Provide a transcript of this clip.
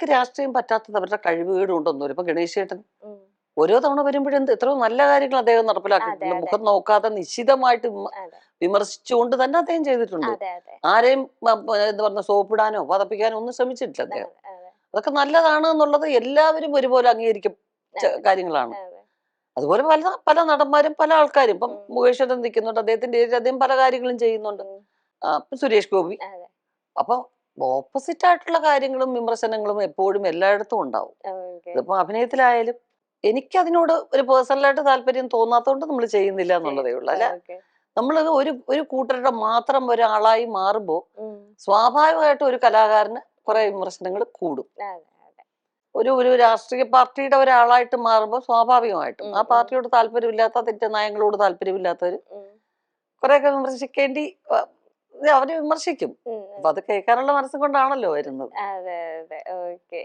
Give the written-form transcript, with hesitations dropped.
അവർക്ക് രാഷ്ട്രീയം പറ്റാത്തത് അവരുടെ കഴിവുകേട് കൊണ്ടൊന്നും ഇപ്പൊ ഗണേശ് ചേട്ടൻ ഉം. ഓരോ തവണ വരുമ്പോഴും എത്രയോ നല്ല കാര്യങ്ങൾ അദ്ദേഹം അതെ നടപ്പിലാക്കിയിട്ടുണ്ട്. അതെ മുഖം നോക്കാതെ നിശിതമായിട്ട് അതെ വിമർശിച്ചുകൊണ്ട് തന്നെ അദ്ദേഹം ചെയ്തിട്ടുണ്ട്. അതെ അതെ ആരെയും എന്താ പറഞ്ഞ സോപ്പിടാനോ പതപ്പിക്കാനോ ഒന്നും ശ്രമിച്ചിട്ടില്ല അതെ അദ്ദേഹം. അതെ അതൊക്കെ നല്ലതാണ് എന്നുള്ളത് എല്ലാവരും ഒരുപോലെ അംഗീകരിക്കും അതെ കാര്യങ്ങളാണ്. അതെ അതുപോലെ പല പല നടന്മാരും പല ആൾക്കാരും ഇപ്പം ഉം. മുകേഷ് ചേട്ടൻ നിൽക്കുന്നുണ്ട്, അദ്ദേഹത്തിന്റെ ഏരിയയിൽ അദ്ദേഹം പല കാര്യങ്ങളും ചെയ്യുന്നുണ്ട്. ഉം. ഇപ്പൊ സുരേഷ് ഗോപി. അതെ അപ്പൊ ഓപ്പോസിറ്റ് ആയിട്ടുള്ള കാര്യങ്ങളും വിമർശനങ്ങളും എപ്പോഴും എല്ലായിടത്തും ഉണ്ടാവും. ഓക്കെ ഇതിപ്പോ അഭിനയത്തിലായാലും എനിക്ക് അതിനോട് ഒരു പേഴ്സണലായിട്ട് താല്പര്യം തോന്നാത്തതുകൊണ്ട് നമ്മൾ ചെയ്യുന്നില്ല എന്നുള്ളതേ ഉള്ളൂ. അല്ല, ഓക്കെ നമ്മൾ ഒരു ഒരു കൂട്ടരുടെ മാത്രം ഒരാളായി മാറുമ്പോൾ ഉം. സ്വാഭാവികമായിട്ടും ഒരു കലാകാരന് കുറെ ഉം. വിമർശനങ്ങൾ കൂടും. അതെ അതെ ഒരു ഒരു രാഷ്ട്രീയ പാർട്ടിയുടെ ഒരാളായിട്ട് മാറുമ്പോൾ സ്വാഭാവികമായിട്ടും ഉം. ആ ഉം. പാർട്ടിയോട് താല്പര്യമില്ലാത്ത തെറ്റനയങ്ങളോട് താല്പര്യമില്ലാത്തവർ ഉം. കുറെയൊക്കെ വിമർശിക്കേണ്ടി അവര് വിമർശിക്കും. ഉം. അപ്പൊ അത് കേൾക്കാനുള്ള മനസ്സും കൊണ്ടാണല്ലോ വരുന്നത്. അതെ അതെ ഓക്കെ